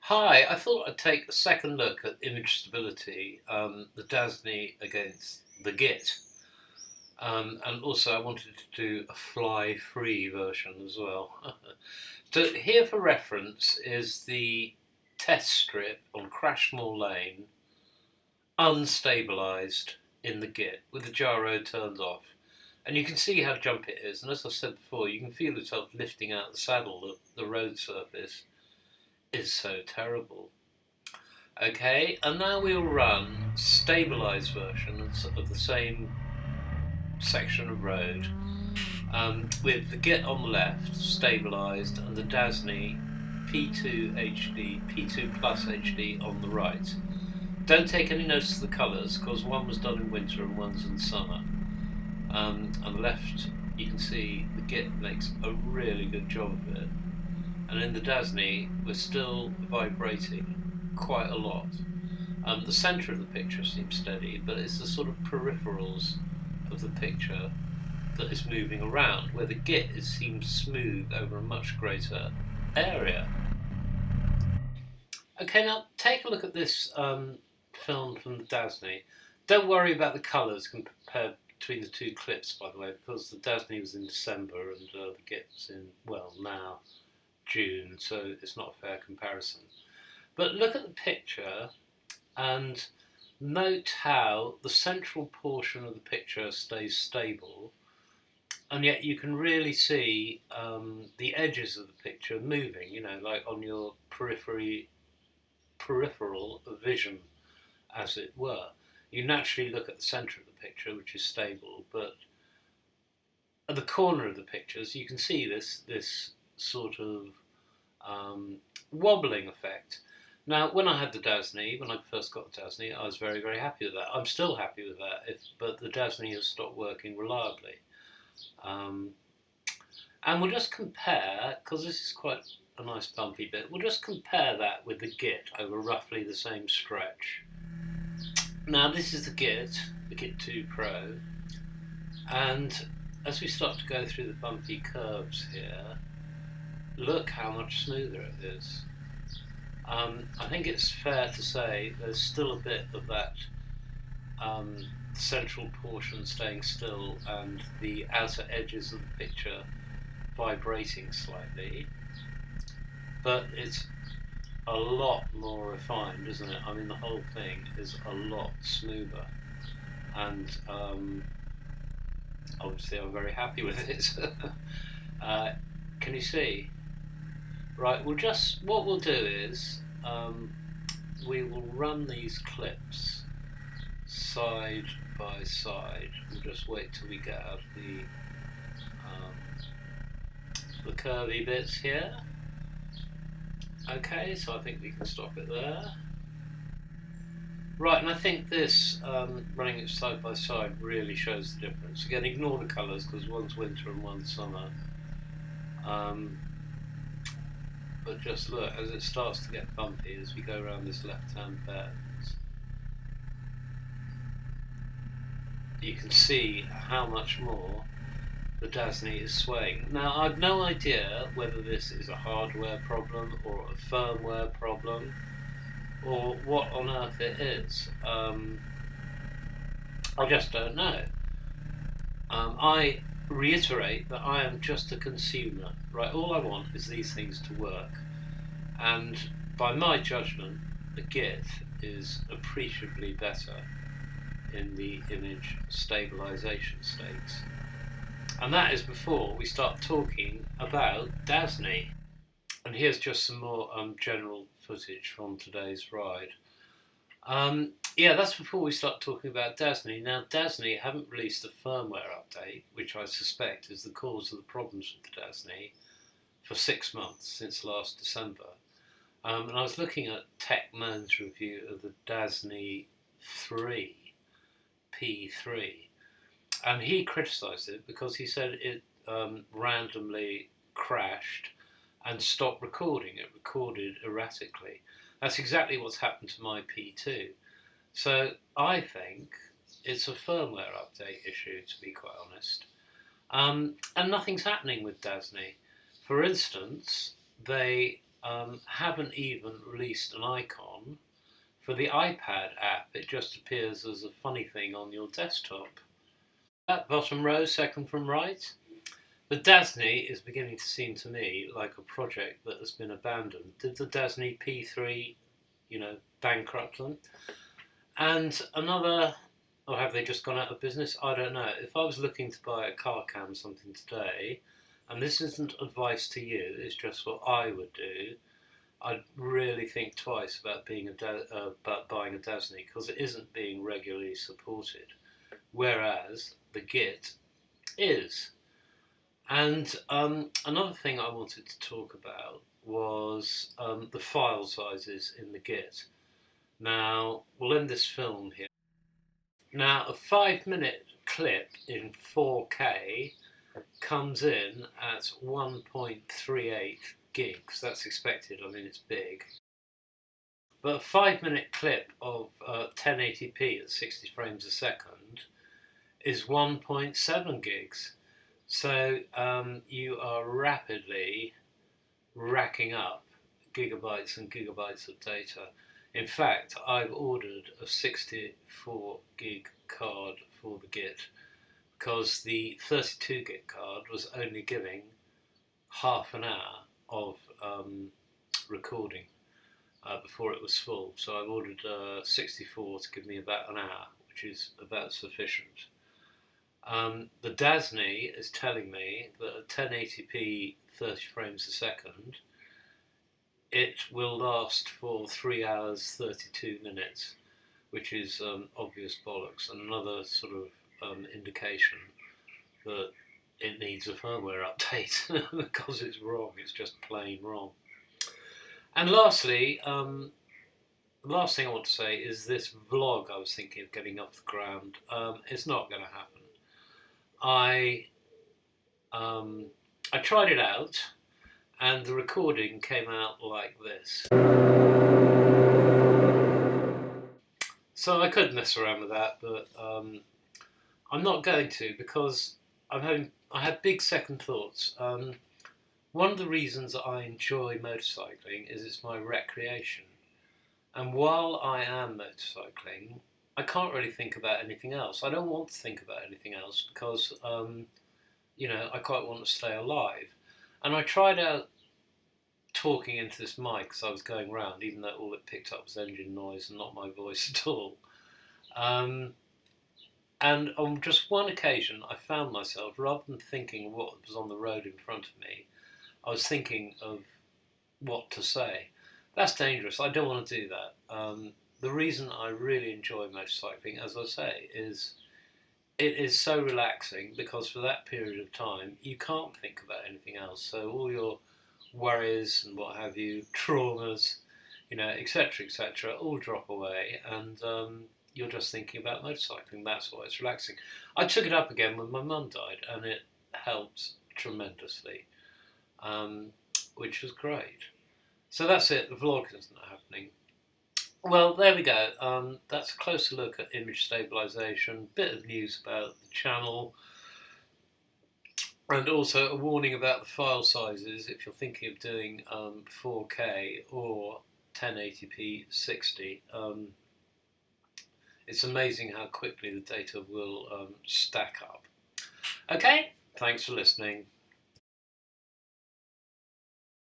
Hi, I thought I'd take a second look at image stability, the Dazzne against the Git, and also I wanted to do a fly-free version as well. So here for reference is the test strip on Crashmore Lane, unstabilised in the Git, with the gyro turned off. And you can see how jumpy it is, and as I said before, you can feel yourself lifting out the saddle, the road surface is so terrible. Okay, and now we'll run stabilised versions of the same section of road with the Git on the left, stabilised, and the Dazzne P2 HD, P2 Plus HD on the right. Don't take any notice of the colours because one was done in winter and one's in summer. On the left, you can see the Git makes a really good job of it, and in the Dazzne, we're still vibrating quite a lot. The centre of the picture seems steady, but it's the sort of peripherals of the picture that is moving around, where the Git seems smooth over a much greater area. Okay, now take a look at this film from the Dazzne. Don't worry about the colours compared between the two clips, by the way, because the Dazzne was in December and the Git was in, well, now June, so it's not a fair comparison. But look at the picture and note how the central portion of the picture stays stable, and yet you can really see the edges of the picture moving, you know, like on your peripheral vision, as it were. You naturally look at the centre of the picture, which is stable, but at the corner of the pictures you can see this sort of wobbling effect. Now, when I had the Dazzne, when I first got the Dazzne, I was very, very happy with that. I'm still happy with that, but the Dazzne has stopped working reliably. And we'll just compare, because this is quite a nice bumpy bit, we'll just compare that with the Git over roughly the same stretch. Now, this is the Git2 Pro, and as we start to go through the bumpy curves here, look how much smoother it is. I think it's fair to say there's still a bit of that central portion staying still and the outer edges of the picture vibrating slightly, but it's a lot more refined, isn't it? I mean, the whole thing is a lot smoother, and obviously I'm very happy with it. Can you see? Right, what we'll do is we will run these clips side by side. We'll just wait till we get out the curvy bits here. Okay, so I think we can stop it there. Right, and I think this, running it side by side, really shows the difference. Again, ignore the colours because one's winter and one's summer. But just look, as it starts to get bumpy as we go around this left-hand bend, you can see how much more the Dazzne is swaying. Now, I've no idea whether this is a hardware problem or a firmware problem or what on earth it is. I just don't know. I reiterate that I am just a consumer, right? All I want is these things to work, and by my judgment, the Git is appreciably better in the image stabilization states, and that is before we start talking about Dazzne. And here's just some more general footage from today's ride. Yeah, that's before we start talking about Dazzne. Now, Dazzne haven't released a firmware update, which I suspect is the cause of the problems with the Dazzne, for 6 months, since last December. And I was looking at TechMan's review of the Dazzne 3, P3, and he criticised it because he said it randomly crashed and stopped recording. It recorded erratically. That's exactly what's happened to my P2. So I think it's a firmware update issue, to be quite honest. And nothing's happening with Dazzne. For instance, they haven't even released an icon for the iPad app. It just appears as a funny thing on your desktop. That bottom row, second from right, the Dazzne is beginning to seem to me like a project that has been abandoned. Did the Dazzne P3, bankrupt them? And another, or have they just gone out of business? I don't know. If I was looking to buy a car cam something today, and this isn't advice to you, it's just what I would do, I'd really think twice about about buying a Dazzne, because it isn't being regularly supported, whereas the Git is. And another thing I wanted to talk about was the file sizes in the Git. Now, we'll end this film here. Now, a 5-minute clip in 4K comes in at 1.38 gigs. That's expected, I mean, it's big. But a 5-minute clip of 1080p at 60 frames a second is 1.7 gigs. So you are rapidly racking up gigabytes and gigabytes of data. In fact, I've ordered a 64 gig card for the Git because the 32 gig card was only giving half an hour of recording before it was full. So I've ordered 64 to give me about an hour, which is about sufficient. The Dazzne is telling me that at 1080p 30 frames a second, it will last for 3 hours 32 minutes, which is obvious bollocks, and another sort of indication that it needs a firmware update because it's wrong, it's just plain wrong. And lastly, the last thing I want to say is this vlog I was thinking of getting off the ground. It's not going to happen. I tried it out, and the recording came out like this. So I could mess around with that, but I'm not going to, because I had big second thoughts. One of the reasons that I enjoy motorcycling is it's my recreation. And while I am motorcycling, I can't really think about anything else. I don't want to think about anything else because, I quite want to stay alive. And I tried out talking into this mic as I was going around, even though all it picked up was engine noise and not my voice at all. And on just one occasion, I found myself, rather than thinking what was on the road in front of me, I was thinking of what to say. That's dangerous. I don't want to do that. The reason I really enjoy motorcycling, as I say, is it is so relaxing, because for that period of time you can't think about anything else. So all your worries and what have you, traumas, etc., all drop away, and you're just thinking about motorcycling. That's why it's relaxing. I took it up again when my mum died, and it helped tremendously, which was great. So that's it. The vlog isn't happening. Well, there we go. That's a closer look at image stabilization, bit of news about the channel, and also a warning about the file sizes if you're thinking of doing 4K or 1080p 60. It's amazing how quickly the data will stack up. Okay, thanks for listening.